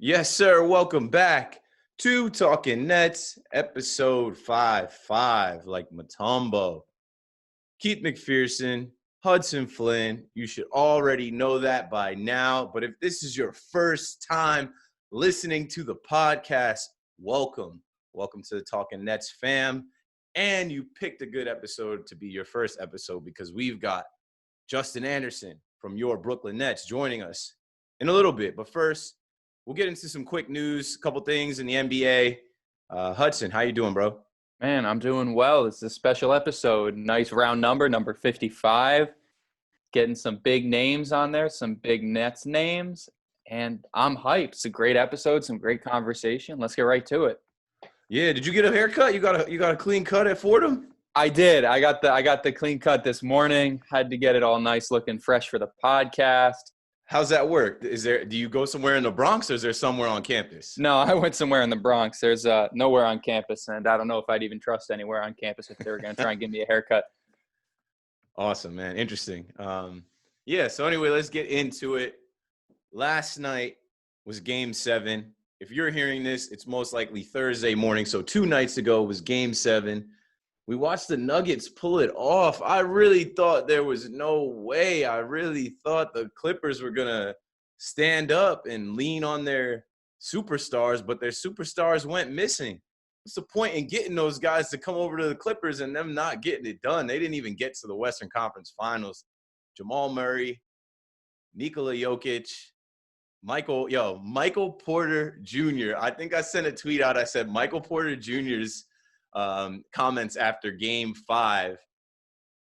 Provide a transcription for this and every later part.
Yes, sir. Welcome back to Talkin Nets, episode 5, like Matumbo. Keith McPherson, Hudson Flynn. You should already know that by now. But if this is your first time listening to the podcast, welcome. Welcome to the Talkin Nets fam. And you picked a good episode to be your first episode because we've got Justin Anderson from your Brooklyn Nets joining us in a little bit. But first, we'll get into some quick news, a couple things in the NBA. Hudson, how you doing, bro? Man, I'm doing well. It's a special episode. Nice round number 55. Getting some big names on there, some big Nets names, and I'm hyped. It's a great episode, some great conversation. Let's get right to it. Yeah, did you get a haircut? You got a clean cut at Fordham? I did. I got the clean cut this morning. Had to get it all nice looking fresh for the podcast. How's that work? Do you go somewhere in the Bronx or is there somewhere on campus? No, I went somewhere in the Bronx. There's nowhere on campus, and I don't know if I'd even trust anywhere on campus if they were going to try and give me a haircut. Awesome, man. Interesting. Yeah, so anyway, let's get into it. Last night was Game 7. If you're hearing this, it's most likely Thursday morning. So 2 nights ago was Game 7. We watched the Nuggets pull it off. I really thought there was no way. I really thought the Clippers were going to stand up and lean on their superstars, but their superstars went missing. What's the point in getting those guys to come over to the Clippers and them not getting it done? They didn't even get to the Western Conference Finals. Jamal Murray, Nikola Jokic, Michael Porter Jr. I think I sent a tweet out. I said Michael Porter Jr.'s comments after Game 5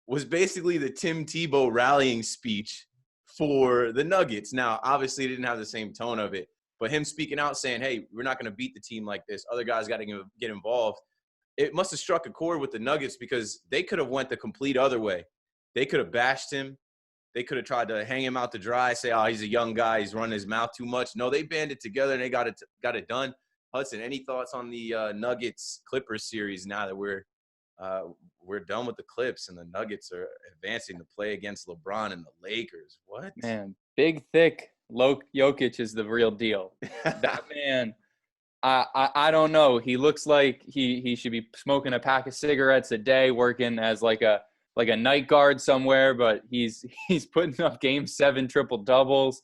was basically the Tim Tebow rallying speech for the Nuggets. Now, obviously, it didn't have the same tone of it, but him speaking out saying, hey, we're not going to beat the team like this. Other guys got to get involved. It must have struck a chord with the Nuggets because they could have went the complete other way. They could have bashed him. They could have tried to hang him out to dry, say, oh, he's a young guy. He's running his mouth too much. No, they banded together and they got it done. Hudson, any thoughts on the Nuggets-Clippers series now that we're done with the Clips and the Nuggets are advancing to play against LeBron and the Lakers? What? Man, big, thick Jokic is the real deal. That man, I don't know. He looks like he should be smoking a pack of cigarettes a day, working as like a night guard somewhere, but he's putting up Game 7 triple-doubles.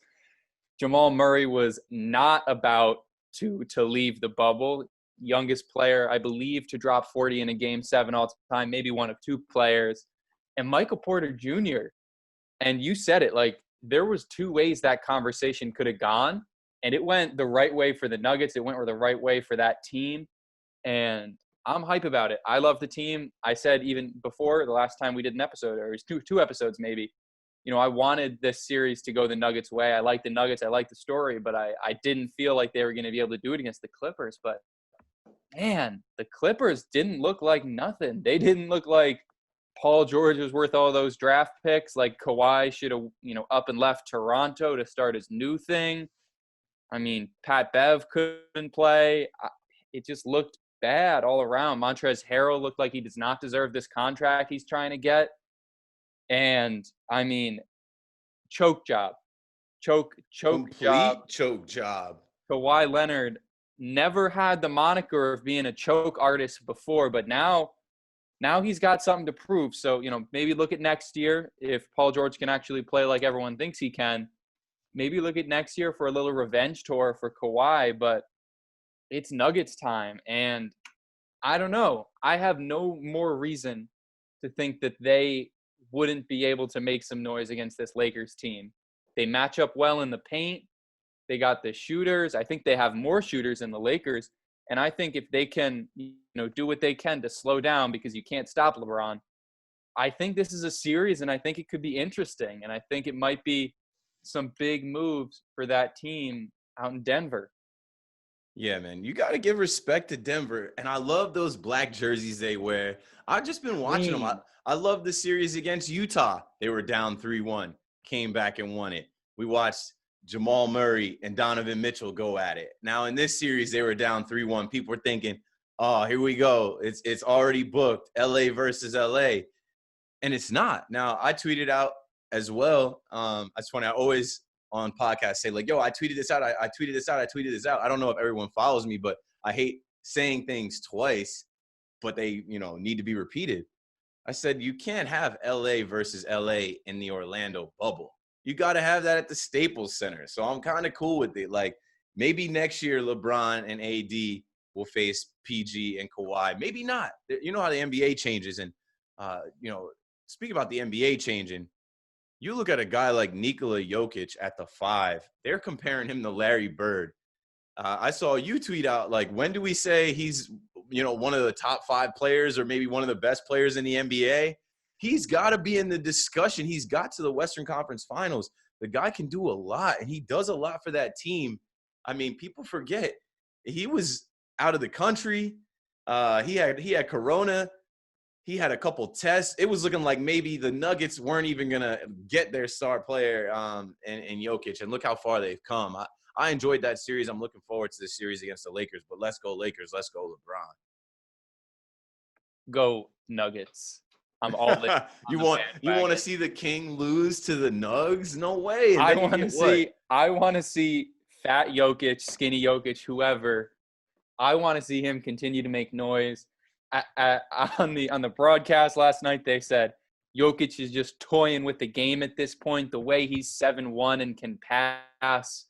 Jamal Murray was not about to leave the bubble. Youngest player, I believe, to drop 40 in a Game 7 all time, maybe one of 2 players. And Michael Porter Jr., and you said it, like there was 2 ways that conversation could have gone, and it went the right way for the Nuggets. It went the right way for that team, and I'm hype about it. I love the team. I said even before the last time we did an episode, or it was two episodes maybe, I wanted this series to go the Nuggets' way. I like the Nuggets. I like the story, but I didn't feel like they were going to be able to do it against the Clippers. But, man, the Clippers didn't look like nothing. They didn't look like Paul George was worth all those draft picks. Like Kawhi should have, up and left Toronto to start his new thing. I mean, Pat Bev couldn't play. It just looked bad all around. Montrezl Harrell looked like he does not deserve this contract he's trying to get. And, I mean, choke job. Complete choke job. Kawhi Leonard never had the moniker of being a choke artist before, but now he's got something to prove. So, maybe look at next year if Paul George can actually play like everyone thinks he can. Maybe look at next year for a little revenge tour for Kawhi, but it's Nuggets time. And I don't know. I have no more reason to think that they wouldn't be able to make some noise against this Lakers team. They match up well in the paint. They got the shooters. I think they have more shooters than the Lakers. And I think if they can, do what they can to slow down because you can't stop LeBron, I think this is a series and I think it could be interesting. And I think it might be some big moves for that team out in Denver. Yeah, man, you got to give respect to Denver. And I love those black jerseys they wear. I've just been watching them. I love the series against Utah. They were down 3-1, came back and won it. We watched Jamal Murray and Donovan Mitchell go at it. Now, in this series, they were down 3-1. People were thinking, oh, here we go. It's already booked, LA versus LA. And it's not. Now, I tweeted out as well. I just want to always on podcasts say like, yo, I tweeted this out. I tweeted this out. I tweeted this out. I don't know if everyone follows me, but I hate saying things twice, but they, need to be repeated. I said, you can't have LA versus LA in the Orlando bubble. You got to have that at the Staples Center. So I'm kind of cool with it. Like, maybe next year LeBron and AD will face PG and Kawhi. Maybe not. You know how the NBA changes. And, speaking about the NBA changing, you look at a guy like Nikola Jokic at the 5. They're comparing him to Larry Bird. I saw you tweet out, like, when do we say he's, one of the top 5 players or maybe one of the best players in the NBA? He's got to be in the discussion. He's got to the Western Conference Finals. The guy can do a lot, and he does a lot for that team. I mean, people forget he was out of the country. He had corona. He had a couple tests. It was looking like maybe the Nuggets weren't even going to get their star player in Jokic. And look how far they've come. I enjoyed that series. I'm looking forward to this series against the Lakers. But let's go Lakers. Let's go LeBron. Go Nuggets. I'm all in. You want to see the King lose to the Nugs? No way. I want to see fat Jokic, skinny Jokic, whoever. I want to see him continue to make noise. On the broadcast last night, they said Jokic is just toying with the game at this point. The way he's 7-1 and can pass,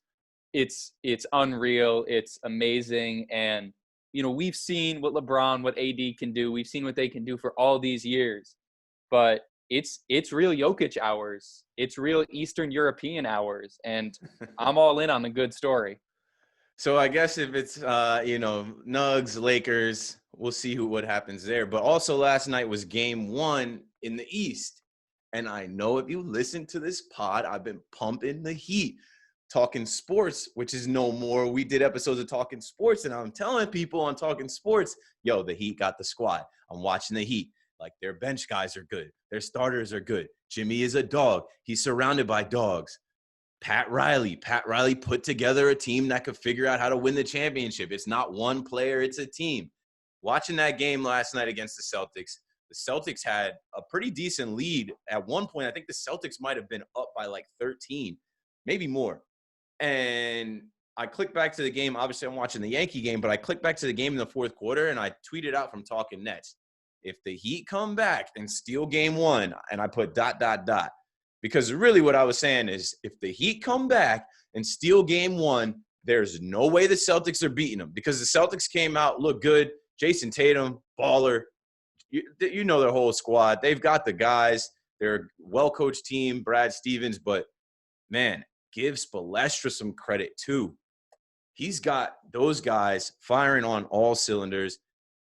it's unreal. It's amazing. And we've seen what LeBron, what AD can do. We've seen what they can do for all these years. But it's real Jokic hours. It's real Eastern European hours. And I'm all in on the good story. So I guess if it's Nugs, Lakers, we'll see what happens there. But also last night was game 1 in the East. And I know if you listen to this pod, I've been pumping the heat. Talking Sports, which is no more. We did episodes of Talking Sports, and I'm telling people on Talking Sports, yo, the Heat got the squad. I'm watching the Heat. Like, their bench guys are good. Their starters are good. Jimmy is a dog. He's surrounded by dogs. Pat Riley put together a team that could figure out how to win the championship. It's not one player, it's a team. Watching that game last night against the Celtics had a pretty decent lead. At one point, I think the Celtics might have been up by like 13, maybe more. And I clicked back to the game. Obviously, I'm watching the Yankee game, but I clicked back to the game in the fourth quarter, and I tweeted out from Talkin Nets, if the Heat come back and steal game 1, and I put ... Because really what I was saying is if the Heat come back and steal game 1, there's no way the Celtics are beating them because the Celtics came out, looked good. Jason Tatum, baller. You know their whole squad. They've got the guys. They're a well-coached team, Brad Stevens. But, man, give Spoelstra some credit too. He's got those guys firing on all cylinders.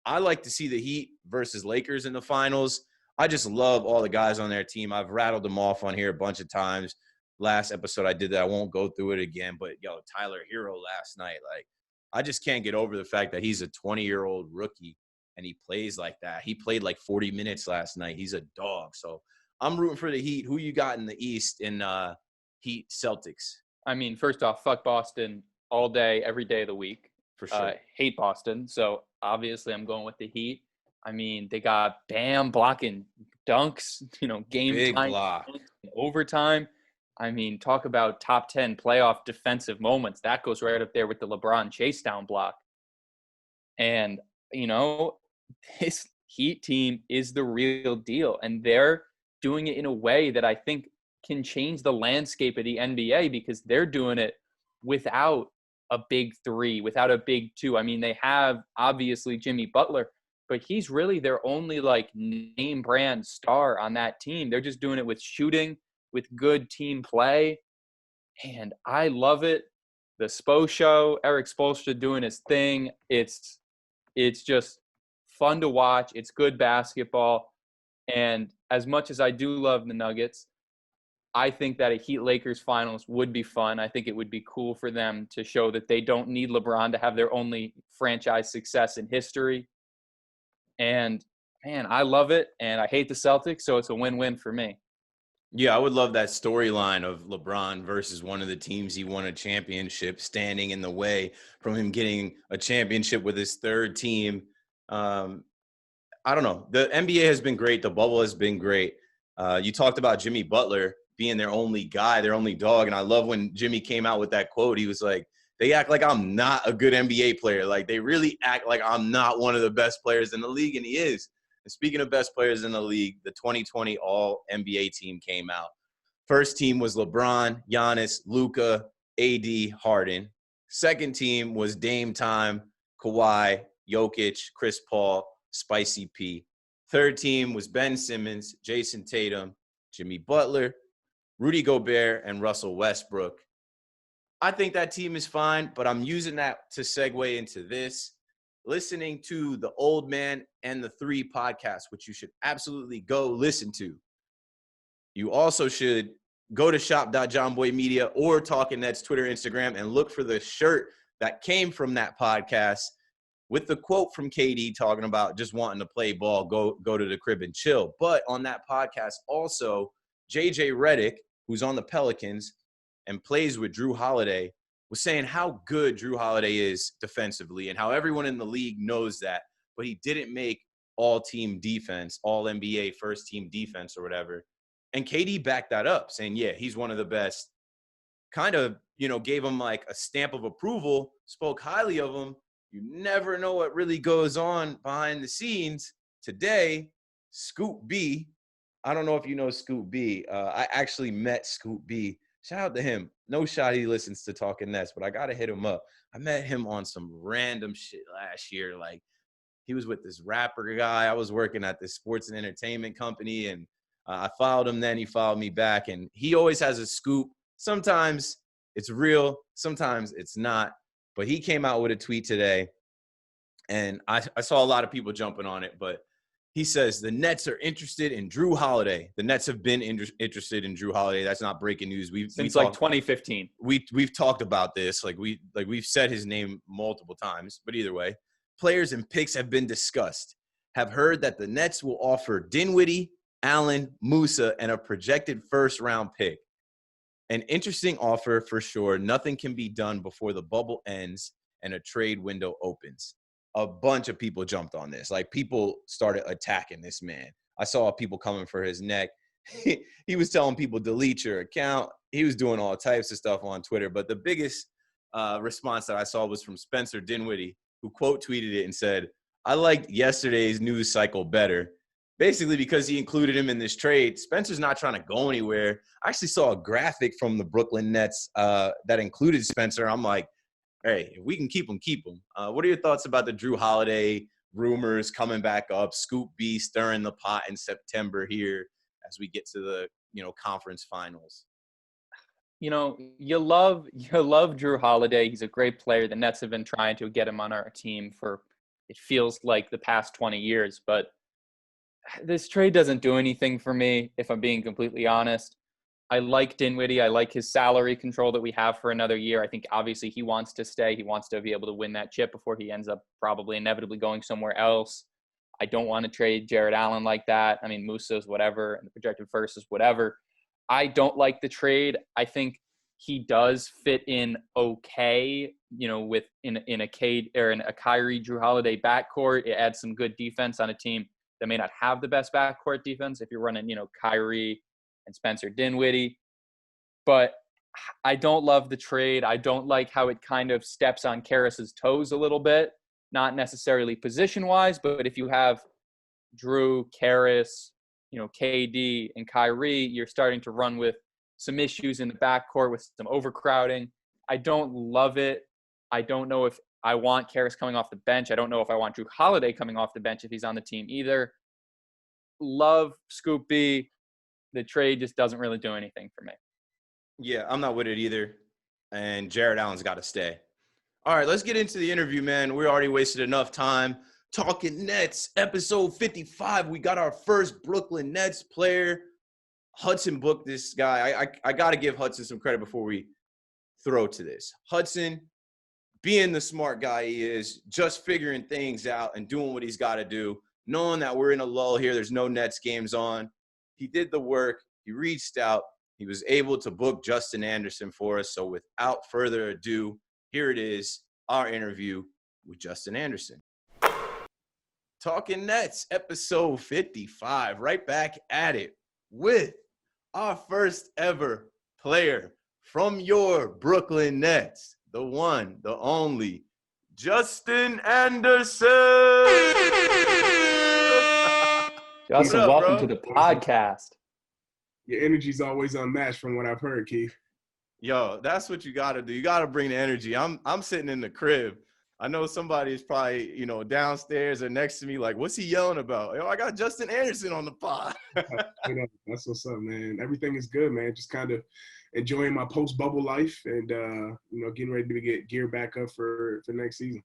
I like to see the Heat versus Lakers in the finals. I just love all the guys on their team. I've rattled them off on here a bunch of times. Last episode I did that. I won't go through it again. But, Tyler Hero last night, like, I just can't get over the fact that he's a 20-year-old rookie and he plays like that. He played like 40 minutes last night. He's a dog. So I'm rooting for the Heat. Who you got in the East in Heat Celtics? I mean, first off, fuck Boston all day, every day of the week. For sure. Hate Boston. So obviously I'm going with the Heat. I mean, they got Bam blocking dunks, game big time, block. Overtime. I mean, talk about top 10 playoff defensive moments. That goes right up there with the LeBron chase down block. And, this Heat team is the real deal. And they're doing it in a way that I think can change the landscape of the NBA because they're doing it without a big 3, without a big 2. I mean, they have obviously Jimmy Butler, but he's really their only name brand star on that team. They're just doing it with shooting, with good team play. And I love it. The Spo show, Eric Spoelstra doing his thing. It's just fun to watch. It's good basketball. And as much as I do love the Nuggets, I think that a Heat Lakers finals would be fun. I think it would be cool for them to show that they don't need LeBron to have their only franchise success in history. And, man, I love it, and I hate the Celtics, so it's a win-win for me. Yeah, I would love that storyline of LeBron versus one of the teams he won a championship standing in the way from him getting a championship with his third team. I don't know. The NBA has been great. The bubble has been great. You talked about Jimmy Butler being their only guy, their only dog. And I love when Jimmy came out with that quote. He was like, they act like I'm not a good NBA player. Like, they really act like I'm not one of the best players in the league, and he is. And speaking of best players in the league, the 2020 All-NBA team came out. First team was LeBron, Giannis, Luka, AD, Harden. Second team was Dame Time, Kawhi, Jokic, Chris Paul, Spicy P. Third team was Ben Simmons, Jason Tatum, Jimmy Butler, Rudy Gobert, and Russell Westbrook. I think that team is fine, but I'm using that to segue into this. Listening to the Old Man and the Three podcast, which you should absolutely go listen to. You also should go to shop.johnboymedia or Talkin Nets Twitter, Instagram, and look for the shirt that came from that podcast with the quote from KD talking about just wanting to play ball, go to the crib and chill. But on that podcast also, JJ Redick, who's on the Pelicans and plays with Drew Holiday, was saying how good Drew Holiday is defensively and how everyone in the league knows that, but he didn't make all-team defense, all-NBA first-team defense or whatever. And KD backed that up, saying, yeah, he's one of the best. Kind of, gave him like a stamp of approval, spoke highly of him. You never know what really goes on behind the scenes. Today, Scoop B, I don't know if you know Scoop B. I actually met Scoop B. Shout out to him. No shot he listens to Talkin Nets, but I got to hit him up. I met him on some random shit last year. Like, he was with this rapper guy. I was working at this sports and entertainment company, and I followed him then. He followed me back, and he always has a scoop. Sometimes it's real. Sometimes it's not. But he came out with a tweet today, and I saw a lot of people jumping on it, but he says the Nets are interested in Drew Holiday. The Nets have been interested in Drew Holiday. That's not breaking news. Since like 2015. We've talked about this. We've said his name multiple times. But either way, players and picks have been discussed. Have heard that the Nets will offer Dinwiddie, Allen, Musa, and a projected first-round pick. An interesting offer for sure. Nothing can be done before the bubble ends and a trade window opens. A bunch of people jumped on this. Like, people started attacking this man. I saw people coming for his neck. He was telling people, delete your account. He was doing all types of stuff on Twitter. But the biggest response that I saw was from Spencer Dinwiddie, who quote tweeted it and said, I liked yesterday's news cycle better. Basically, because he included him in this trade. Spencer's not trying to go anywhere. I actually saw a graphic from the Brooklyn Nets that included Spencer. I'm like, hey, if we can keep him, keep him. What are your thoughts about the Drew Holiday rumors coming back up? Scoop B stirring the pot in September here as we get to the, conference finals. You love Drew Holiday. He's a great player. The Nets have been trying to get him on our team for, it feels like, the past 20 years. But this trade doesn't do anything for me, if I'm being completely honest. I like Dinwiddie. I like his salary control that we have for another year. I think obviously he wants to stay. He wants to be able to win that chip before he ends up probably inevitably going somewhere else. I don't want to trade Jared Allen like that. I mean, Musa's whatever, and the projected first is whatever. I don't like the trade. I think he does fit in okay, with in a Cade or in a Kyrie Drew Holiday backcourt. It adds some good defense on a team that may not have the best backcourt defense if you're running, Kyrie and Spencer Dinwiddie. But I don't love the trade. I don't like how it kind of steps on Karas's toes a little bit, not necessarily position-wise, but if you have Drew, Karas, KD, and Kyrie, you're starting to run with some issues in the backcourt with some overcrowding. I don't love it. I don't know if I want Karas coming off the bench. I don't know if I want Drew Holiday coming off the bench if he's on the team either. Love Scoop B. The trade just doesn't really do anything for me. Yeah, I'm not with it either. And Jared Allen's got to stay. All right, let's get into the interview, man. We already wasted enough time. Talking Nets, episode 55. We got our first Brooklyn Nets player. Hudson booked this guy. I got to give Hudson some credit before we throw to this. Hudson, being the smart guy he is, just figuring things out and doing what he's got to do, knowing that we're in a lull here. There's no Nets games on. He did the work. He reached out. He was able to book Justin Anderson for us. So without further ado, here it is, our interview with Justin Anderson. Talking Nets, episode 55. Right back at it with our first ever player from your Brooklyn Nets, the one, the only, Justin Anderson. What Justin, up, welcome to bro? the podcast. Your energy's always unmatched from what I've heard, Keith. Yo, that's what you got to do. You got to bring the energy. I'm sitting in the crib. I know somebody is probably, downstairs or next to me like, what's he yelling about? Yo, I got Justin Anderson on the pod. That's what's up, man. Everything is good, man. Just kind of enjoying my post-bubble life and, getting ready to get geared back up for next season.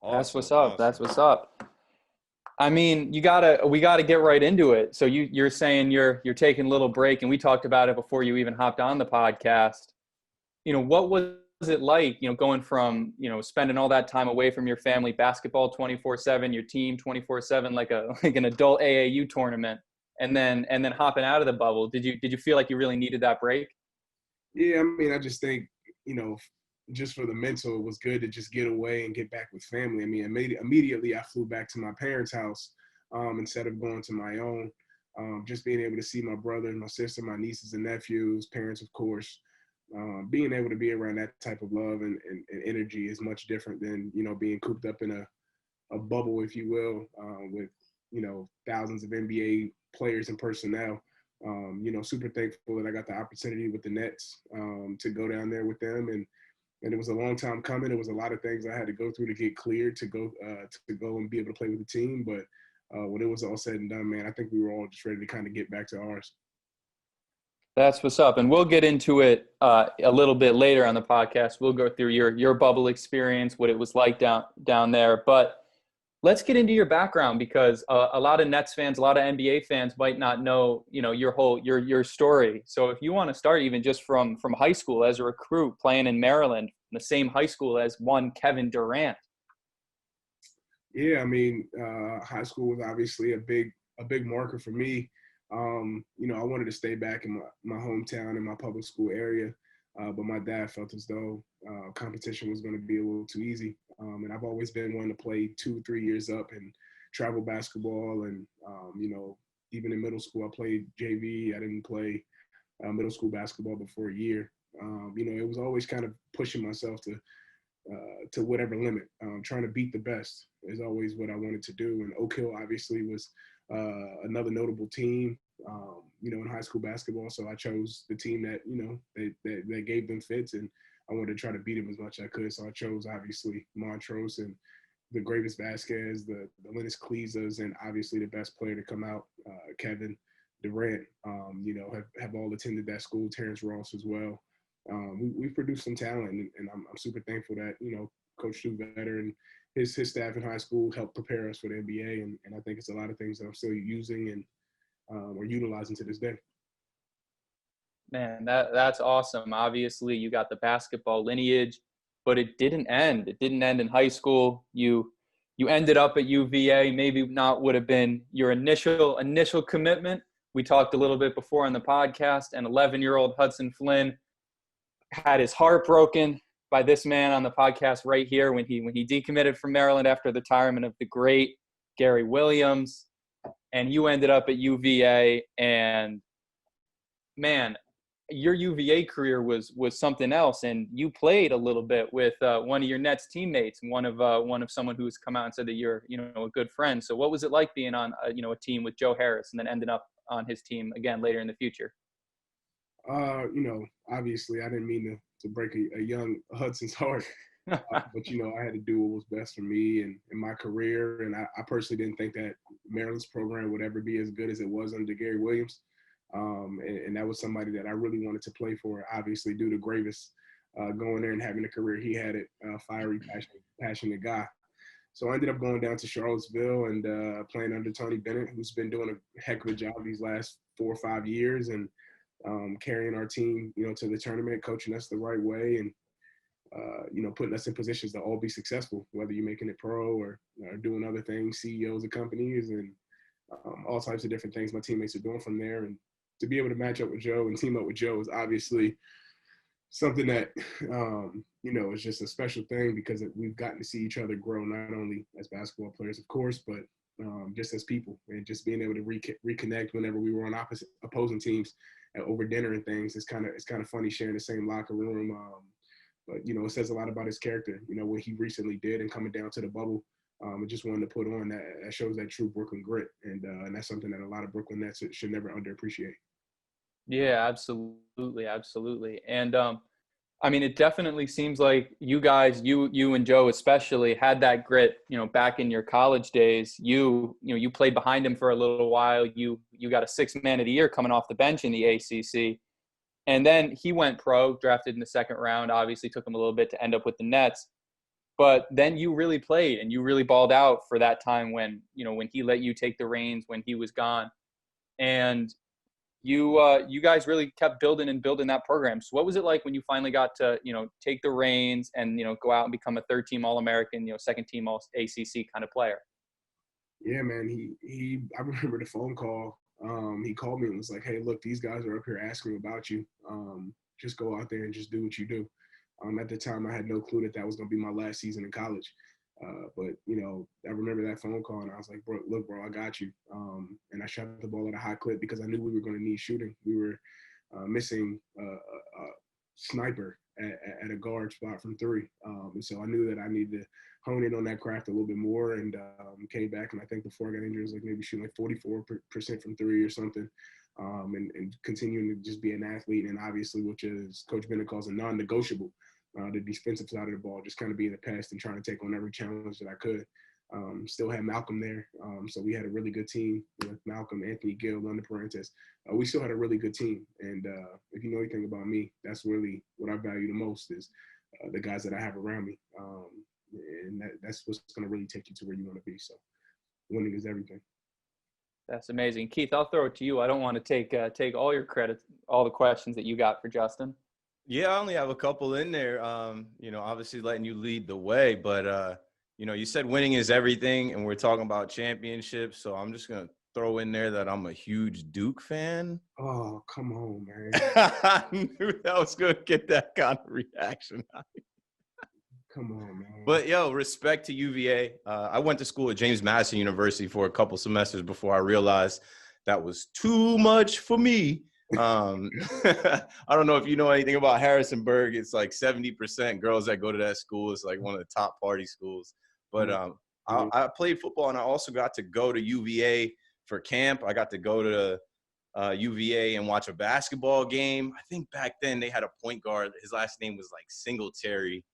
Awesome, That's what's up. awesome. That's what's up. I mean, we gotta get right into it. So you're saying you're taking a little break, and we talked about it before you even hopped on the podcast. What was it like, going from, spending all that time away from your family, basketball 24/7, your team 24/7, like an adult AAU tournament, and then hopping out of the bubble? Did you feel like you really needed that break? Yeah, I mean, I just think, just for the mental, it was good to just get away and get back with family. I mean, immediately I flew back to my parents' house instead of going to my own. Just being able to see my brother and my sister, my nieces and nephews, parents, of course. Being able to be around that type of love and energy is much different than, being cooped up in a bubble, if you will, with, thousands of NBA players and personnel. Super thankful that I got the opportunity with the Nets to go down there with them. And it was a long time coming. It was a lot of things I had to go through to get cleared to go and be able to play with the team. But when it was all said and done, man, I think we were all just ready to kind of get back to ours. That's what's up. And we'll get into it a little bit later on the podcast. We'll go through your bubble experience, what it was like down there. But let's get into your background, because a lot of Nets fans, a lot of NBA fans might not know, your story. So if you want to start even just from high school as a recruit playing in Maryland, in the same high school as one Kevin Durant. Yeah, I mean, high school was obviously a big marker for me. I wanted to stay back in my hometown in my public school area, but my dad felt as though competition was going to be a little too easy. And I've always been one to play 2-3 years up and travel basketball. And, even in middle school, I played JV. I didn't play middle school basketball before a year. It was always kind of pushing myself to whatever limit. Trying to beat the best is always what I wanted to do. And Oak Hill obviously was another notable team, in high school basketball. So I chose the team that, that gave them fits, and I wanted to try to beat them as much as I could. So I chose obviously Montrose and the Gravis Vasquez, the Linus Cleezas, and obviously the best player to come out, Kevin Durant. Have all attended that school, Terrence Ross as well. We've produced some talent, and I'm super thankful that, Coach Stu Vetter and his staff in high school helped prepare us for the NBA, and I think it's a lot of things that I'm still using and or utilizing to this day. Man, that's awesome. Obviously, you got the basketball lineage, but it didn't end. It didn't end in high school. You ended up at UVA. Maybe not would have been your initial commitment. We talked a little bit before on the podcast, and 11-year-old Hudson Flynn had his heart broken by this man on the podcast right here when he decommitted from Maryland after the retirement of the great Gary Williams. And you ended up at UVA, and man, your UVA career was something else. And you played a little bit with one of your Nets teammates, one of someone who's come out and said that you're, a good friend. So what was it like being on, a team with Joe Harris and then ending up on his team again later in the future? Obviously I didn't mean to break a young Hudson's heart. But, I had to do what was best for me and in my career. And I personally didn't think that Maryland's program would ever be as good as it was under Gary Williams. And that was somebody that I really wanted to play for, obviously, due to Gravis going there and having the career he had it, fiery, passionate guy. So I ended up going down to Charlottesville and playing under Tony Bennett, who's been doing a heck of a job these last 4 or 5 years, and carrying our team, to the tournament, coaching us the right way, and putting us in positions to all be successful, whether you're making it pro or doing other things, CEOs of companies, and all types of different things my teammates are doing from there. And to be able to match up with Joe and team up with Joe is obviously something that, is just a special thing, because we've gotten to see each other grow, not only as basketball players, of course, but just as people, and just being able to reconnect whenever we were on opposing teams over dinner and things. It's kind of funny sharing the same locker room. But it says a lot about his character. What he recently did and coming down to the bubble. I just wanted to put on that shows that true Brooklyn grit, and that's something that a lot of Brooklyn Nets should never underappreciate. Yeah, absolutely, absolutely. And I mean, it definitely seems like you guys, you and Joe especially, had that grit. Back in your college days, you played behind him for a little while. You got a 6th man of the year coming off the bench in the ACC, and then he went pro, drafted in the 2nd round. Obviously, took him a little bit to end up with the Nets. But then you really played and you really balled out for that time when he let you take the reins when he was gone. And you guys really kept building that program. So what was it like when you finally got to, take the reins and, go out and become a 3rd-team All-American, 2nd-team All-ACC kind of player? Yeah, man. I remember the phone call. He called me and was like, hey, look, these guys are up here asking about you. Just go out there and just do what you do. At the time, I had no clue that was going to be my last season in college. But I remember that phone call, and I was like, bro, look, bro, I got you. And I shot the ball at a high clip because I knew we were going to need shooting. We were missing a sniper at a guard spot from 3. And so I knew that I needed to hone in on that craft a little bit more, and came back. And I think before I got injured, it was like maybe shooting like 44% from 3 or something. And continuing to just be an athlete, and obviously, which is Coach Bennett calls a non-negotiable, the defensive side of the ball, just kind of being the pest and trying to take on every challenge that I could. Still had Malcolm there, so we had a really good team with Malcolm, Anthony Gill, London Parentis. We still had a really good team, and if you know anything about me, that's really what I value the most is the guys that I have around me, and that's what's going to really take you to where you want to be. So winning is everything. That's amazing. Keith, I'll throw it to you. I don't want to take all your credit, all the questions that you got for Justin. Yeah, I only have a couple in there. Obviously letting you lead the way, but you said winning is everything, and we're talking about championships. So I'm just gonna throw in there that I'm a huge Duke fan. Oh, come on, man! I knew that was gonna get that kind of reaction. Come on, man. But respect to UVA. I went to school at James Madison University for a couple semesters before I realized that was too much for me. I don't know if you know anything about Harrisonburg. It's like 70% girls that go to that school. It's like one of the top party schools. But I played football, and I also got to go to UVA for camp. I got to go to UVA and watch a basketball game. I think back then they had a point guard. His last name was like Singletary.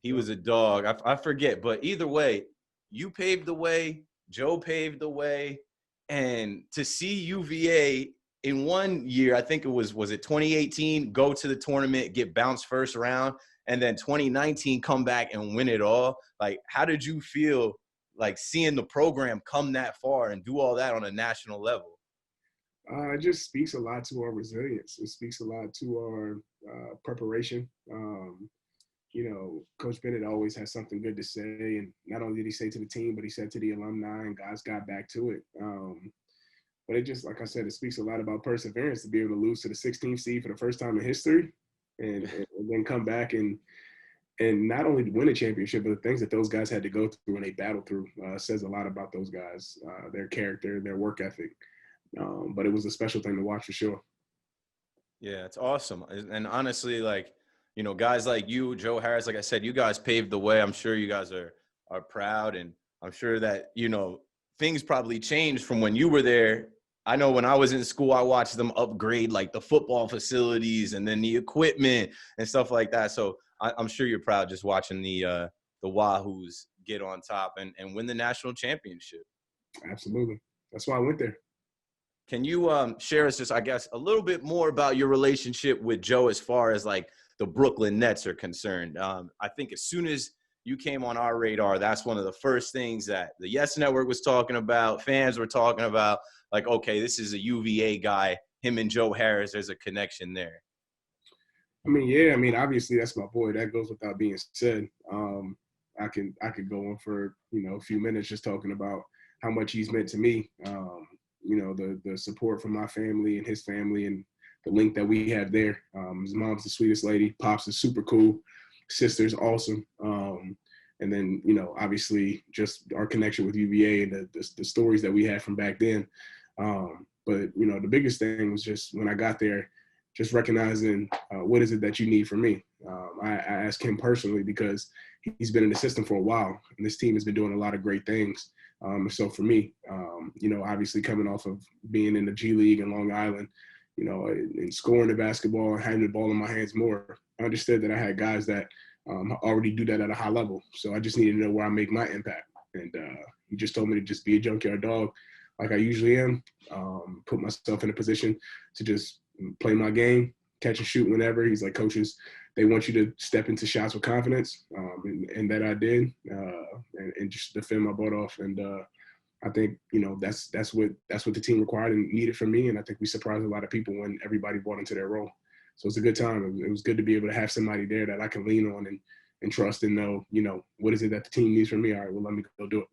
He was a dog. I forget. But either way, you paved the way. Joe paved the way. And to see UVA in one year, I think it was it 2018, go to the tournament, get bounced first round, and then 2019 come back and win it all. Like, how did you feel like seeing the program come that far and do all that on a national level? It just speaks a lot to our resilience. It speaks a lot to our preparation. Coach Bennett always has something good to say, and not only did he say to the team, but he said to the alumni, and guys got back to it. But it just, like I said, it speaks a lot about perseverance to be able to lose to the 16th seed for the first time in history, and then come back and not only win a championship, but the things that those guys had to go through and they battled through says a lot about those guys, their character, their work ethic. But it was a special thing to watch for sure. Yeah, it's awesome. And honestly, guys like you, Joe Harris, like I said, you guys paved the way. I'm sure you guys are proud, and I'm sure that, things probably changed from when you were there. I know when I was in school, I watched them upgrade like the football facilities and then the equipment and stuff like that. So I'm sure you're proud just watching the Wahoos get on top and win the national championship. Absolutely. That's why I went there. Can you share us just, I guess, a little bit more about your relationship with Joe as far as like the Brooklyn Nets are concerned? I think as soon as you came on our radar, that's one of the first things that the Yes Network was talking about, fans were talking about, like, okay, this is a UVA guy, him and Joe Harris, there's a connection there. Obviously that's my boy. That goes without being said. I could go on for, a few minutes just talking about how much he's meant to me. The support from my family and his family and the link that we have there. His mom's the sweetest lady. Pops is super cool. Sister's awesome. And then, obviously just our connection with UVA and the stories that we had from back then. But the biggest thing was just when I got there, just recognizing what is it that you need from me. I asked him personally because he's been in the system for a while, and this team has been doing a lot of great things. So for me, obviously coming off of being in the G League in Long Island, and scoring the basketball and having the ball in my hands more, I understood that I had guys that already do that at a high level. So I just needed to know where I make my impact. And he just told me to just be a junkyard dog like I usually am, put myself in a position to just play my game, catch and shoot whenever. He's like, coaches, they want you to step into shots with confidence. And that I did, and just defend my butt off. And I think, that's what the team required and needed from me. And I think we surprised a lot of people when everybody bought into their role. So it's a good time. It was good to be able to have somebody there that I can lean on and trust and know, what is it that the team needs from me? All right, well, let me go do it.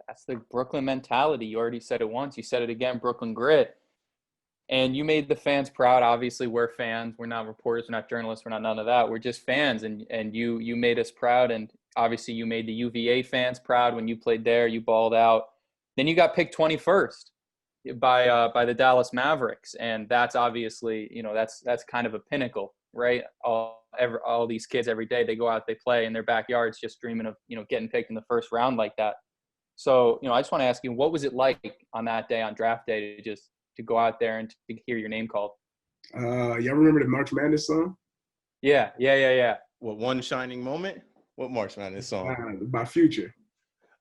That's the Brooklyn mentality. You already said it once. You said it again, Brooklyn grit. And you made the fans proud. Obviously, we're fans. We're not reporters. We're not journalists. We're not none of that. We're just fans. And you made us proud. And obviously, you made the UVA fans proud when you played there. You balled out. Then you got picked 21st by the Dallas Mavericks. And that's obviously, that's kind of a pinnacle, right? All these kids every day, they go out, they play in their backyards just dreaming of, getting picked in the first round like that. So, I just want to ask you, what was it like on that day, on draft day, to go out there and to hear your name called? Y'all remember the March Madness song? Yeah. What, One Shining Moment? What March Madness song? By Future.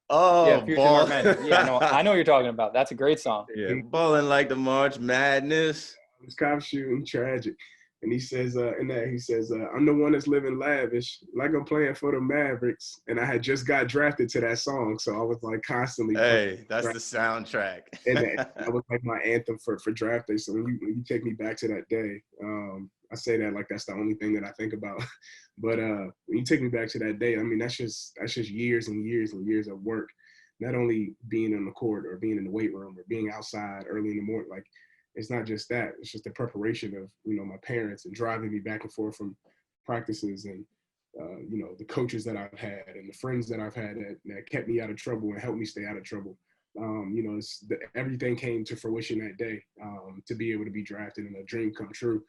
Oh, yeah, Future March Madness. Yeah, no, I know what you're talking about. That's a great song. Yeah, balling like the March Madness. It's cop shooting, tragic. And he says, I'm the one that's living lavish, like I'm playing for the Mavericks. And I had just got drafted to that song. So I was like constantly. Hey, that's the soundtrack. And that was like my anthem for draft day. So when you take me back to that day, I say that like that's the only thing that I think about. But when you take me back to that day, I mean, that's just years and years and years of work. Not only being on the court or being in the weight room or being outside early in the morning, like, it's not just that. It's just the preparation of, my parents and driving me back and forth from practices and, the coaches that I've had and the friends that I've had that kept me out of trouble and helped me stay out of trouble. Everything came to fruition that day to be able to be drafted and a dream come true.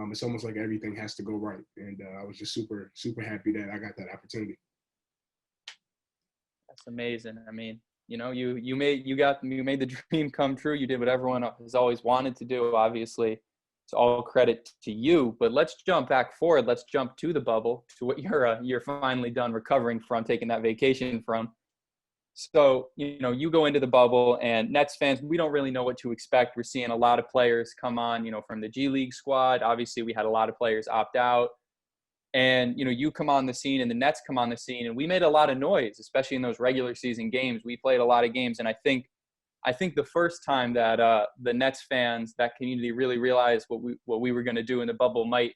It's almost like everything has to go right. And I was just super, super happy that I got that opportunity. That's amazing. I mean, you made the dream come true. You did what everyone has always wanted to do. Obviously, it's all credit to you. But let's jump back forward. Let's jump to the bubble, to what you're finally done recovering from, taking that vacation from. So, you go into the bubble, and Nets fans, we don't really know what to expect. We're seeing a lot of players come on, from the G League squad. Obviously, we had a lot of players opt out. And, you come on the scene and the Nets come on the scene, and we made a lot of noise, especially in those regular season games. We played a lot of games. And I think the first time that the Nets fans, that community, really realized what we were going to do in the bubble might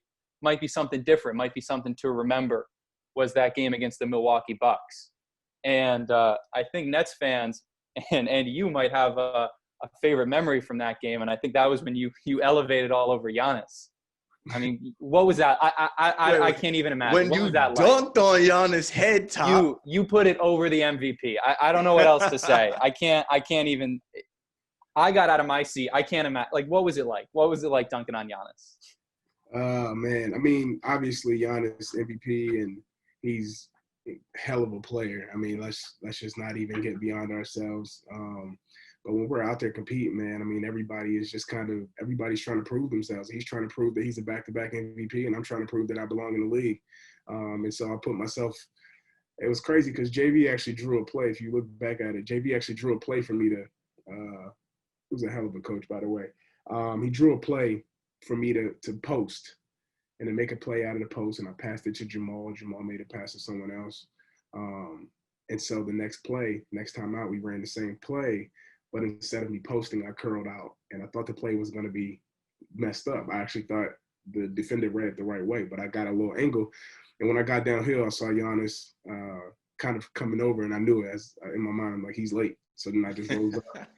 be something different, might be something to remember, was that game against the Milwaukee Bucks. And I think Nets fans and you might have a favorite memory from that game. And I think that was when you elevated all over Giannis. I mean, what was that? I can't even imagine. When you dunked on Giannis' head top. You put it over the MVP. I don't know what else to say. I can't even. I got out of my seat. I can't imagine. Like, what was it like? What was it like dunking on Giannis? Man. I mean, obviously Giannis MVP, and he's a hell of a player. I mean, let's just not even get beyond ourselves. But when we're out there competing, man, I mean, everybody's trying to prove themselves. He's trying to prove that he's a back-to-back MVP, and I'm trying to prove that I belong in the league. And so I put myself – it was crazy because JV actually drew a play. If you look back at it, JV actually drew a play for me to he was a hell of a coach, by the way. He drew a play for me to post and to make a play out of the post, and I passed it to Jamal. Jamal made a pass to someone else. And so the next time out, we ran the same play. But instead of me posting, I curled out, and I thought the play was going to be messed up. I actually thought the defender read it the right way, but I got a little angle. And when I got downhill, I saw Giannis kind of coming over, and I knew it in my mind, I'm like, he's late. So then I just rose up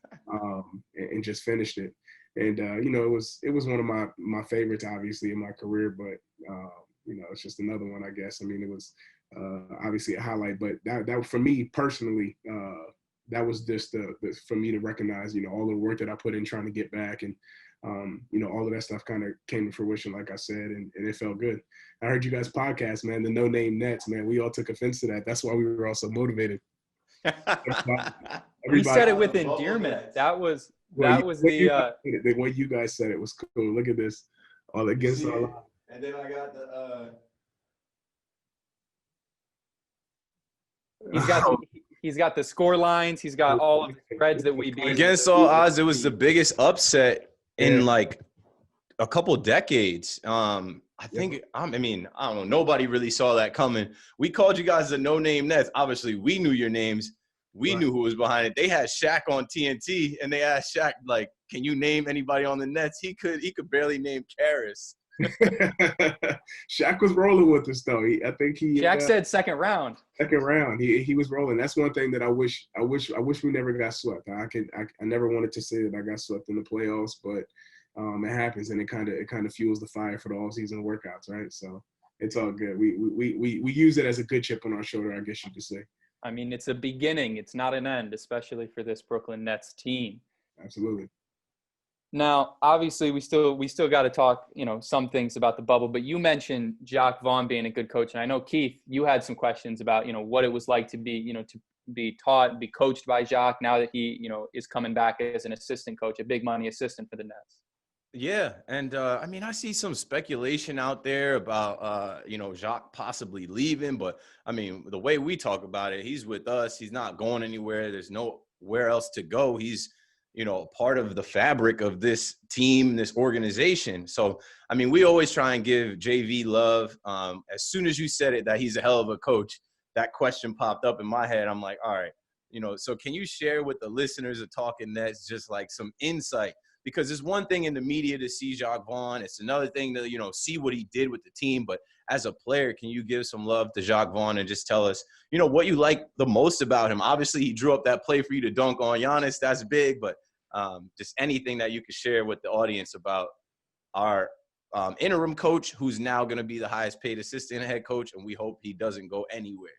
and just finished it. And, it was one of my favorites, obviously, in my career, but, it's just another one, I guess. I mean, it was obviously a highlight. But that for me personally, that was just for me to recognize, all the work that I put in trying to get back, and all of that stuff kind of came to fruition, like I said, and it felt good. I heard you guys podcast, man, the No Name Nets, man. We all took offense to that. That's why we were all so motivated. We said it with endearment. That was the way you guys said it was cool. Look at this, all against all. And then I got the. He's got the score lines. He's got all of the spreads that we beat. Against all odds, it was the biggest upset in like a couple decades. I think, I mean, I don't know. Nobody really saw that coming. We called you guys the No Name Nets. Obviously, we knew your names. We knew who was behind it. They had Shaq on TNT, and they asked Shaq, like, can you name anybody on the Nets? He could barely name Karras. Shaq was rolling with us, though. Shaq said second round. Second round. He was rolling. That's one thing that I wish we never got swept. I never wanted to say that I got swept in the playoffs, but it happens, and it kind of fuels the fire for the all-season workouts, right? So it's all good. We use it as a good chip on our shoulder, I guess you could say. I mean, it's a beginning. It's not an end, especially for this Brooklyn Nets team. Absolutely. Now, obviously, we still got to talk, some things about the bubble. But you mentioned Jacques Vaughn being a good coach, and I know, Keith, you had some questions about what it was like to be to be taught, be coached by Jacques now that he is coming back as an assistant coach, a big money assistant for the Nets. Yeah, and I mean, I see some speculation out there about Jacques possibly leaving, but I mean, the way we talk about it, he's with us. He's not going anywhere. There's nowhere else to go. He's part of the fabric of this team, this organization. So, I mean, we always try and give JV love. As soon as you said it, that he's a hell of a coach, that question popped up in my head. I'm like, all right, so can you share with the listeners of Talkin Nets just like some insight? Because it's one thing in the media to see Jacques Vaughn. It's another thing to, see what he did with the team. But as a player, can you give some love to Jacques Vaughn and just tell us, what you like the most about him? Obviously, he drew up that play for you to dunk on Giannis. That's big. But just anything that you could share with the audience about our interim coach, who's now going to be the highest paid assistant head coach, and we hope he doesn't go anywhere.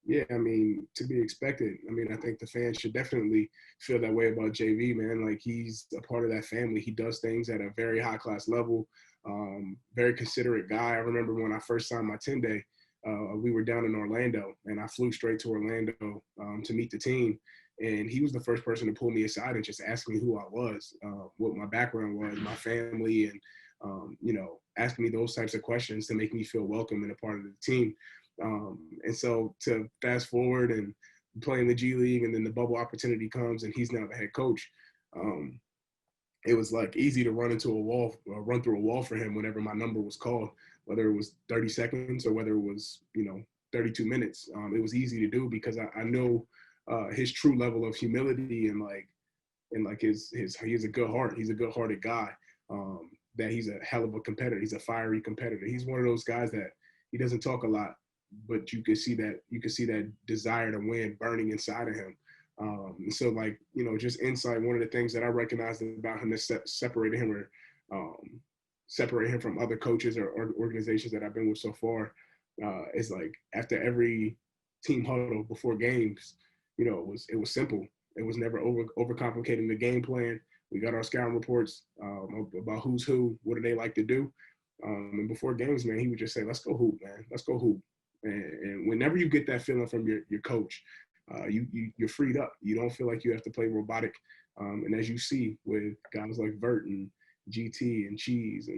Yeah, I mean, to be expected. I mean, I think the fans should definitely feel that way about JV, man. Like, he's a part of that family. He does things at a very high-class level, very considerate guy. I remember when I first signed my 10-day, we were down in Orlando, and I flew straight to Orlando to meet the team. And he was the first person to pull me aside and just ask me who I was, what my background was, my family, and, asking me those types of questions to make me feel welcome and a part of the team. And so to fast forward and playing the G League, and then the bubble opportunity comes and he's now the head coach. It was like easy to run through a wall for him whenever my number was called, whether it was 30 seconds or whether it was, 32 minutes. It was easy to do because I know his true level of humility and he's a good heart. He's a good hearted guy. That he's a hell of a competitor. He's a fiery competitor. He's one of those guys that he doesn't talk a lot, but you could see that desire to win burning inside of him. So just insight. One of the things that I recognized about him that separated him from other coaches or organizations that I've been with so far is like after every team huddle before games, it was simple. It was never overcomplicating the game plan. We got our scouting reports about who's who, what do they like to do. And before games, man, he would just say, let's go hoop, man. Let's go hoop. And whenever you get that feeling from your coach, you're freed up. You don't feel like you have to play robotic. And as you see with guys like Vert and GT and Cheese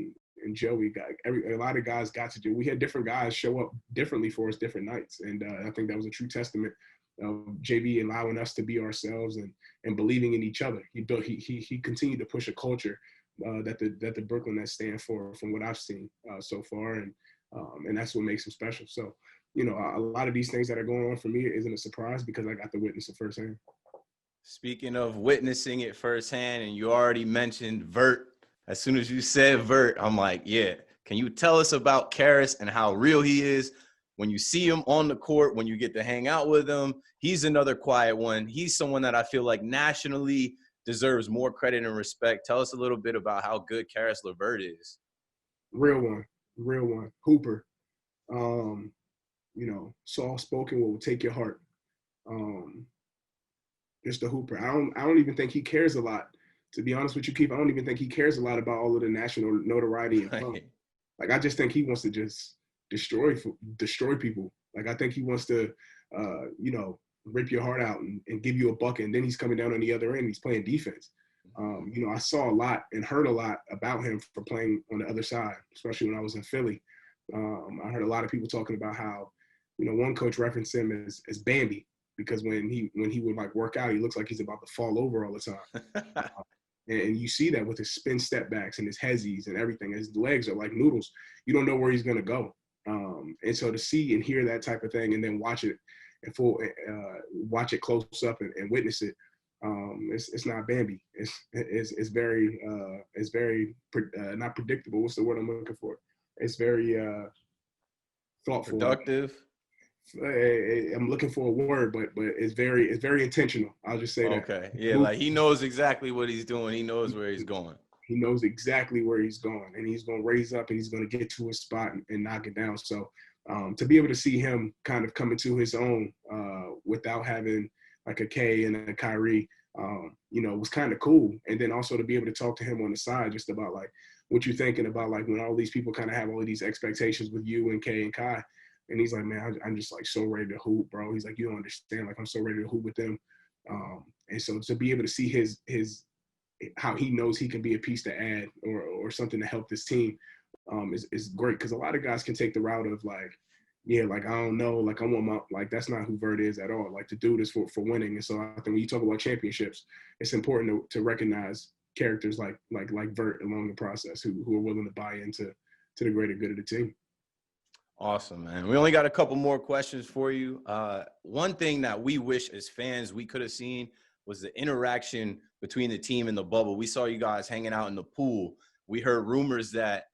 and Joey, a lot of guys got to do. We had different guys show up differently for us different nights. And I think that was a true testament of JV allowing us to be ourselves and believing in each other. He continued to push a culture that the Brooklyn Nets stand for, from what I've seen so far, and that's what makes him special. So, a lot of these things that are going on for me isn't a surprise because I got to witness it firsthand. Speaking of witnessing it firsthand, and you already mentioned Vert. As soon as you said Vert, I'm like, yeah. Can you tell us about Karras and how real he is? When you see him on the court, when you get to hang out with him, he's another quiet one. He's someone that I feel like nationally deserves more credit and respect. Tell us a little bit about how good Caris LeVert is. Real one. Hooper. soft spoken, what will take your heart. Just a hooper. I don't even think he cares a lot. To be honest with you, Keith, I don't even think he cares a lot about all of the national notoriety and fame. Like, I just think he wants to just destroy people. Like, I think he wants to, rip your heart out and give you a bucket, and then he's coming down on the other end. He's playing defense. I saw a lot and heard a lot about him for playing on the other side, especially when I was in Philly. I heard a lot of people talking about how, one coach referenced him as Bambi, because when he would like work out, he looks like he's about to fall over all the time. And you see that with his spin step backs and his hezzies and everything. His legs are like noodles. You don't know where he's going to go. And so to see and hear that type of thing and then watch it watch it close up and witness it, it's not Bambi. It's very not predictable. What's the word I'm looking for? It's very thoughtful. Productive. I'm looking for a word, but it's very intentional. I'll just say that. Okay. Yeah, like he knows exactly what he's doing. He knows where he's going. He knows exactly where he's going, and he's going to raise up and he's going to get to his spot and knock it down. So to be able to see him kind of come into his own without having like a K and a Kyrie, was kind of cool. And then also to be able to talk to him on the side just about like what you're thinking about, like when all these people kind of have all of these expectations with you and K and Kai. And he's like, man, I'm just like so ready to hoop, bro. He's like, you don't understand. Like, I'm so ready to hoop with them. And so to be able to see his how he knows he can be a piece to add or something to help this team is great. Because a lot of guys can take the route of like, yeah, like, I don't know, like, I want my, like, that's not who Vert is at all. Like, to do this for winning. And so I think when you talk about championships, it's important to recognize characters like Vert along the process who are willing to buy into the greater good of the team. Awesome, man. We only got a couple more questions for you. One thing that we wish as fans we could have seen was the interaction between the team and the bubble. We saw you guys hanging out in the pool. We heard rumors that,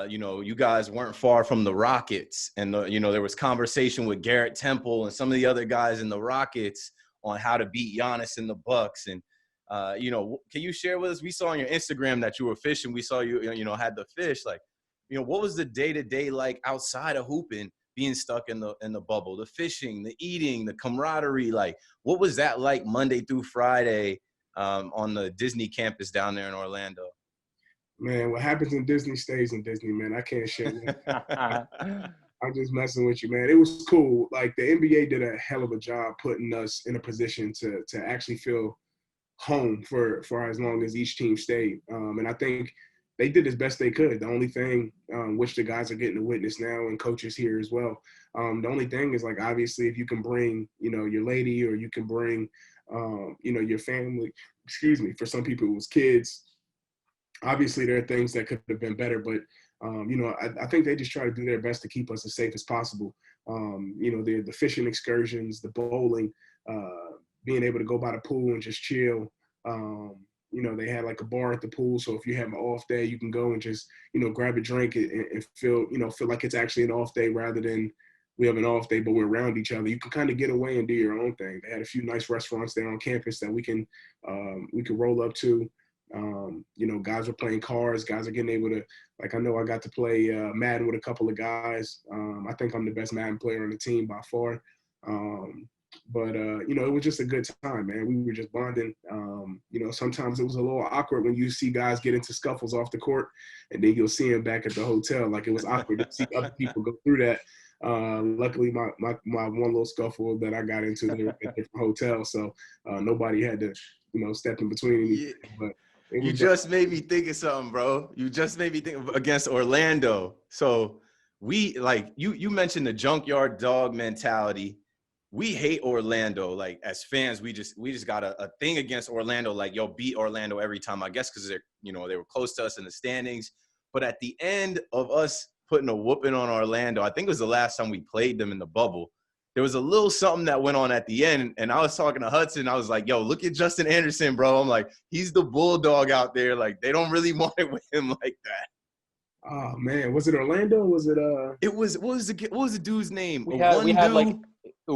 you guys weren't far from the Rockets. And, there was conversation with Garrett Temple and some of the other guys in the Rockets on how to beat Giannis and the Bucks. And, can you share with us? We saw on your Instagram that you were fishing. We saw you, had the fish. Like, what was the day-to-day like outside of hooping, being stuck in the bubble, the fishing, the eating, the camaraderie? Like, what was that like Monday through Friday on the Disney campus down there in Orlando? Man, what happens in Disney stays in Disney, man. I can't share that. I'm just messing with you, man. It was cool. Like, the NBA did a hell of a job putting us in a position to actually feel home for as long as each team stayed. And I think they did as best they could. The only thing, which the guys are getting to witness now, and coaches here as well. The only thing is, like, obviously, if you can bring, your lady, or you can bring, your family. Excuse me. For some people, it was kids. Obviously, there are things that could have been better, but I think they just try to do their best to keep us as safe as possible. The fishing excursions, the bowling, being able to go by the pool and just chill. They had like a bar at the pool. So if you have an off day, you can go and just, grab a drink and feel like it's actually an off day rather than we have an off day, but we're around each other. You can kind of get away and do your own thing. They had a few nice restaurants there on campus that we could roll up to. Guys were playing cards. Guys are getting able to, like, I know I got to play Madden with a couple of guys. I think I'm the best Madden player on the team by far. But it was just a good time, man. We were just bonding. Sometimes it was a little awkward when you see guys get into scuffles off the court, and then you'll see them back at the hotel. Like, it was awkward to see other people go through that. Luckily, my one little scuffle that I got into at a different hotel, so nobody had to, step in between anything. But you just made me think of something, bro. You just made me think against Orlando. So we, like, you mentioned the junkyard dog mentality. We hate Orlando. Like, as fans, we just got a thing against Orlando. Like, yo, beat Orlando every time, I guess, because they were close to us in the standings. But at the end of us putting a whooping on Orlando, I think it was the last time we played them in the bubble, there was a little something that went on at the end. And I was talking to Hudson. I was like, yo, look at Justin Anderson, bro. I'm like, he's the bulldog out there. Like, they don't really want it with him like that. Oh, man. Was it Orlando? Or was it It was, what was the dude's name? We had like a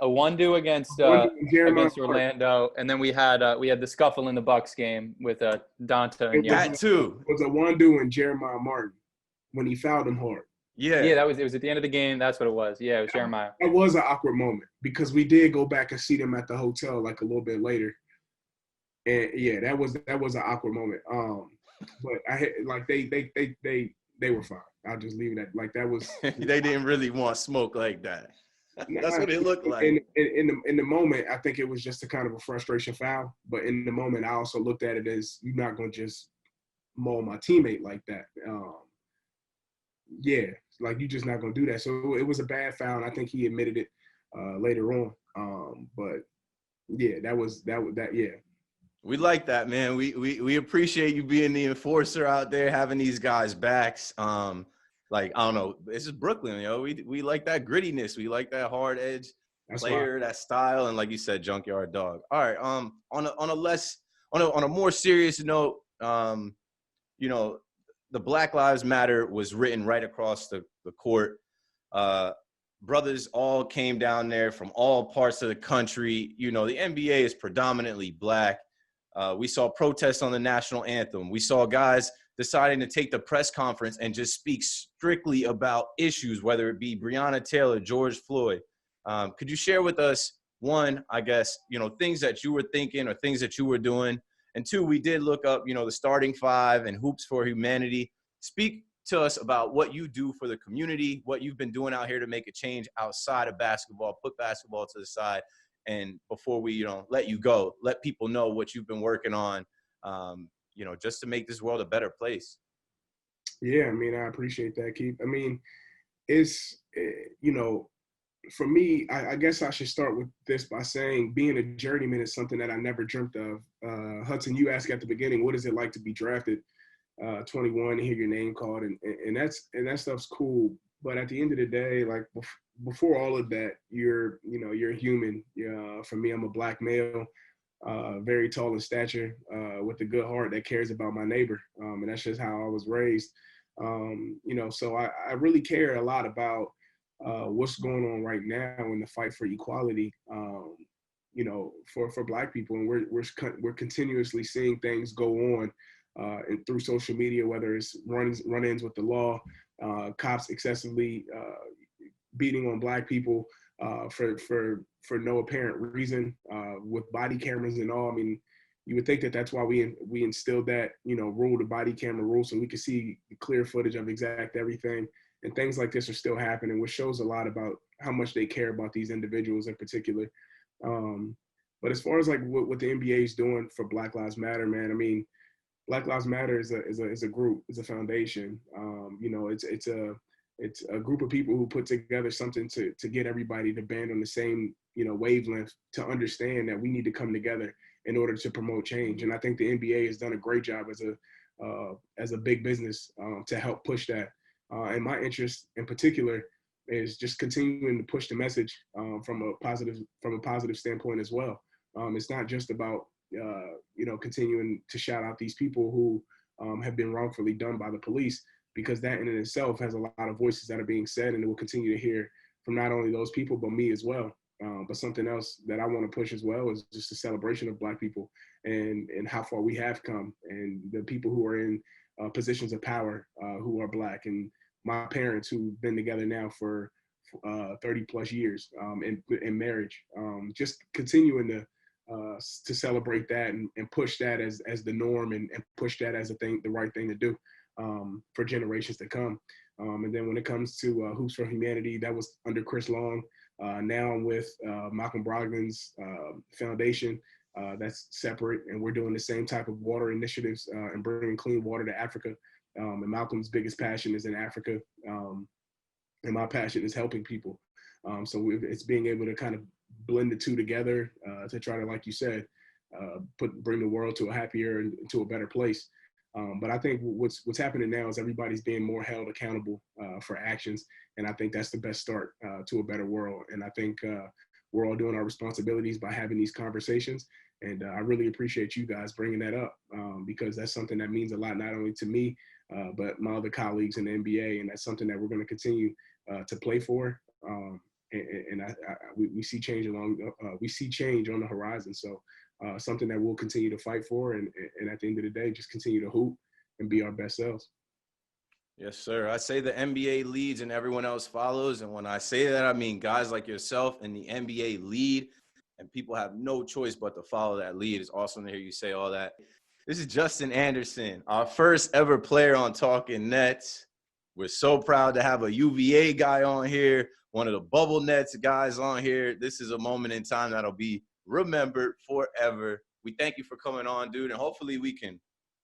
one-do against Orlando, and then we had the scuffle in the Bucks game with Donta and that too. It was a one-do and Jeremiah Martin when he fouled him hard. Yeah. Yeah, it was at the end of the game. That's what it was. Yeah, it was Jeremiah. That was an awkward moment because we did go back and see them at the hotel like a little bit later. And yeah, that was an awkward moment. But I had like they were fine. I'll just leave it at like that was. They didn't really want smoke like that. That's what it looked like. In the moment, I think it was just a kind of a frustration foul. But in the moment, I also looked at it as you're not gonna just maul my teammate like that. Yeah, like you're just not gonna do that. So it was a bad foul, and I think he admitted it later on. But yeah, yeah. We like that, man. We appreciate you being the enforcer out there, having these guys' backs. Like, I don't know, this is Brooklyn, yo. We like that grittiness. We like that hard edge player, that style, and like you said, junkyard dog. All right. On a more serious note, you know, the Black Lives Matter was written right across the court. Brothers all came down there from all parts of the country. You know, the NBA is predominantly black. We saw protests on the national anthem. We saw guys deciding to take the press conference and just speak strictly about issues, whether it be Breonna Taylor, George Floyd. Could you share with us, one, I guess, you know, things that you were thinking or things that you were doing? And two, we did look up, you know, the starting five and Hoops for Humanity. Speak to us about what you do for the community, what you've been doing out here to make a change outside of basketball, put basketball to the side. And before we, you know, let you go, let people know what you've been working on, you know, just to make this world a better place. Yeah, I mean, I appreciate that, Keith. I mean, it's, you know, for me, I guess I should start with this by saying being a journeyman is something that I never dreamt of. Hudson, you asked at the beginning, what is it like to be drafted 21 and hear your name called? And that stuff's cool. But at the end of the day, like before all of that, you're a human. For me, I'm a black male, very tall in stature, with a good heart that cares about my neighbor. And that's just how I was raised. You know, so I really care a lot about what's going on right now in the fight for equality, you know, for black people. And we're continuously seeing things go on and through social media, whether it's run-ins with the law, cops excessively beating on black people for no apparent reason, with body cameras and all. I mean, you would think that that's why we instilled that, you know, rule, the body camera rule, so we could see clear footage of exact everything. And things like this are still happening, which shows a lot about how much they care about these individuals in particular. But as far as like what the NBA is doing for Black Lives Matter, man, I mean, Black Lives Matter is a group, is a foundation. You know, it's a group of people who put together something to get everybody to band on the same, you know, wavelength, to understand that we need to come together in order to promote change. And I think the NBA has done a great job as a big business to help push that. And my interest in particular is just continuing to push the message from a positive standpoint as well. It's not just about you know, continuing to shout out these people who have been wrongfully done by the police, because that in itself has a lot of voices that are being said, and it will continue to hear from not only those people but me as well. But something else that I want to push as well is just a celebration of Black people and how far we have come, and the people who are in positions of power who are Black, and my parents who've been together now for 30 plus years in marriage. Just continuing to celebrate that and push that as the norm, and push that as the right thing to do for generations to come. And then when it comes to Hoops for Humanity, that was under Chris Long. Now I'm with Malcolm Brogdon's foundation. That's separate, and we're doing the same type of water initiatives and bringing clean water to Africa. And Malcolm's biggest passion is in Africa, and my passion is helping people. So it's being able to kind of blend the two together to try to, like you said, bring the world to a happier and to a better place. But I think what's happening now is everybody's being more held accountable for actions, and I think that's the best start to a better world. And I think we're all doing our responsibilities by having these conversations. And I really appreciate you guys bringing that up because that's something that means a lot, not only to me, but my other colleagues in the NBA. And that's something that we're going to continue to play for. And we see change we see change on the horizon. So something that we'll continue to fight for. And at the end of the day, just continue to hoop and be our best selves. Yes, sir. I say the NBA leads and everyone else follows. And when I say that, I mean guys like yourself and the NBA lead, and people have no choice but to follow that lead. It's awesome to hear you say all that. This is Justin Anderson, our first ever player on Talkin Nets. We're so proud to have a UVA guy on here, one of the Bubble Nets guys on here. This is a moment in time that'll be remembered forever. We thank you for coming on, dude, and hopefully we can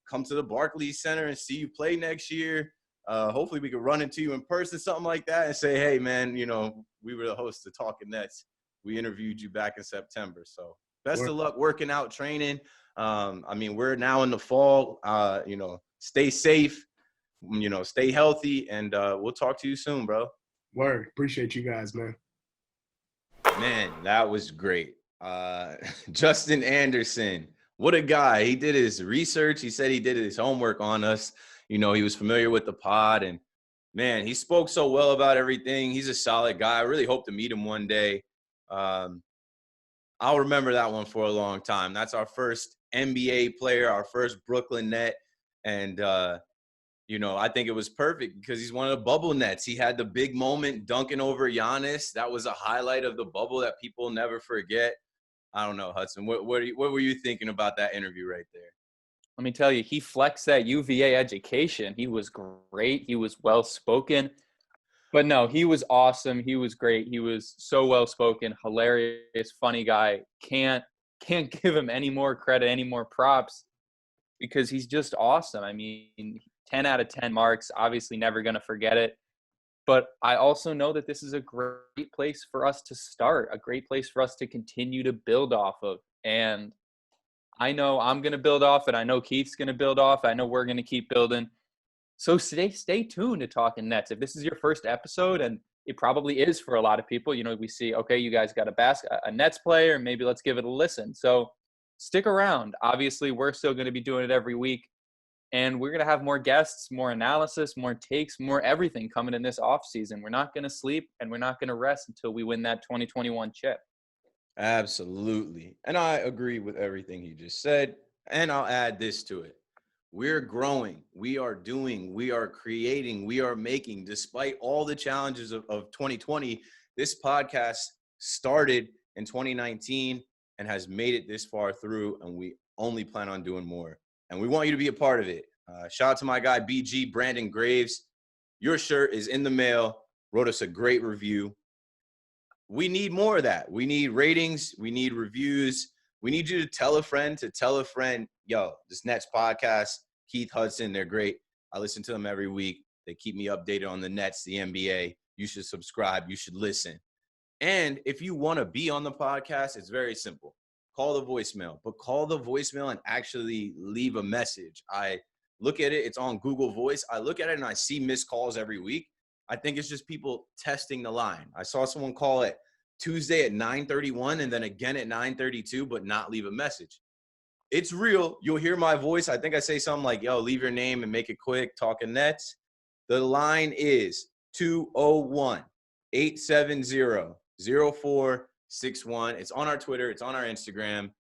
come to the Barclays Center and see you play next year. Hopefully we could run into you in person, something like that, and say, hey, man, you know, we were the hosts of Talkin Nets. We interviewed you back in September. So best of luck working out, training. I mean, we're now in the fall. You know, stay safe, you know, stay healthy, and we'll talk to you soon, bro. Word. Appreciate you guys, man. Man, that was great. Justin Anderson, what a guy. He did his research. He said he did his homework on us. You know, he was familiar with the pod, and man, he spoke so well about everything. He's a solid guy. I really hope to meet him one day. I'll remember that one for a long time. That's our first NBA player, our first Brooklyn Net. And, you know, I think it was perfect because he's one of the bubble Nets. He had the big moment dunking over Giannis. That was a highlight of the bubble that people never forget. I don't know, Hudson. What were you thinking about that interview right there? Let me tell you, he flexed that UVA education. He was great. He was well-spoken. But no, he was awesome. He was great. He was so well-spoken, hilarious, funny guy. Can't give him any more credit, any more props because he's just awesome. I mean, 10 out of 10 marks, obviously never going to forget it. But I also know that this is a great place for us to start, a great place for us to continue to build off of. And I know I'm going to build off it. I know Keith's going to build off. I know we're going to keep building. So stay tuned to Talkin Nets. If this is your first episode, and it probably is for a lot of people, you know, we see, okay, you guys got a Nets player, maybe let's give it a listen. So stick around. Obviously, we're still going to be doing it every week. And we're going to have more guests, more analysis, more takes, more everything coming in this offseason. We're not going to sleep and we're not going to rest until we win that 2021 chip. Absolutely. And I agree with everything he just said. And I'll add this to it. We're growing. We are doing. We are creating. We are making. Despite all the challenges of 2020, this podcast started in 2019 and has made it this far through. And we only plan on doing more. And we want you to be a part of it. Shout out to my guy, BG, Brandon Graves. Your shirt is in the mail. Wrote us a great review. We need more of that. We need ratings. We need reviews. We need you to tell a friend, yo, this Nets podcast, Keith, Hudson, they're great. I listen to them every week. They keep me updated on the Nets, the NBA. You should subscribe. You should listen. And if you want to be on the podcast, it's very simple. Call the voicemail, but call the voicemail and actually leave a message. I look at it. It's on Google Voice. I look at it and I see missed calls every week. I think it's just people testing the line. I saw someone call it Tuesday at 9:31 and then again at 9:32, but not leave a message. It's real. You'll hear my voice. I think I say something like, yo, leave your name and make it quick. Talkin Nets. The line is 201-870-0461. It's on our Twitter. It's on our Instagram.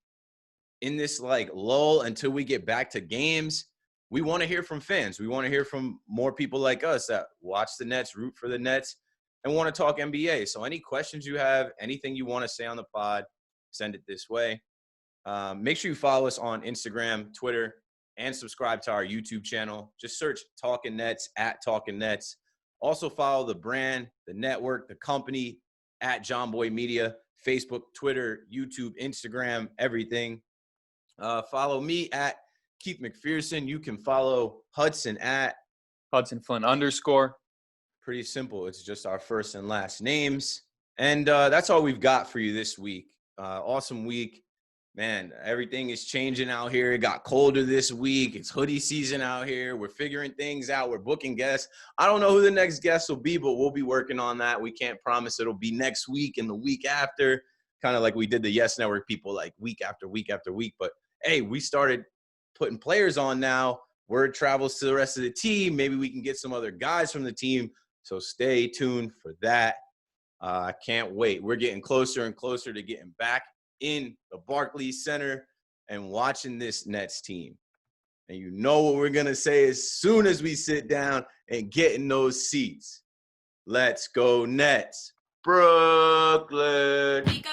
In this like lull until we get back to games, we want to hear from fans. We want to hear from more people like us that watch the Nets, root for the Nets, and want to talk NBA. So any questions you have, anything you want to say on the pod, send it this way. Make sure you follow us on Instagram, Twitter, and subscribe to our YouTube channel. Just search Talkin Nets at Talkin Nets. Also follow the brand, the network, the company at John Boy Media, Facebook, Twitter, YouTube, Instagram, everything. Follow me at Keith McPherson. You can follow Hudson at Hudson Flynn _. Pretty simple. It's just our first and last names. And that's all we've got for you this week. Awesome week. Man, everything is changing out here. It got colder this week. It's hoodie season out here. We're figuring things out. We're booking guests. I don't know who the next guest will be, but we'll be working on that. We can't promise it'll be next week and the week after, kind of like we did the Yes Network people, like week after week after week. But, hey, we started putting players on now. Word travels to the rest of the team. Maybe we can get some other guys from the team. So stay tuned for that. I can't wait. We're getting closer and closer to getting back in the Barclays Center and watching this Nets team. And you know what we're going to say as soon as we sit down and get in those seats. Let's go Nets. Brooklyn. We go.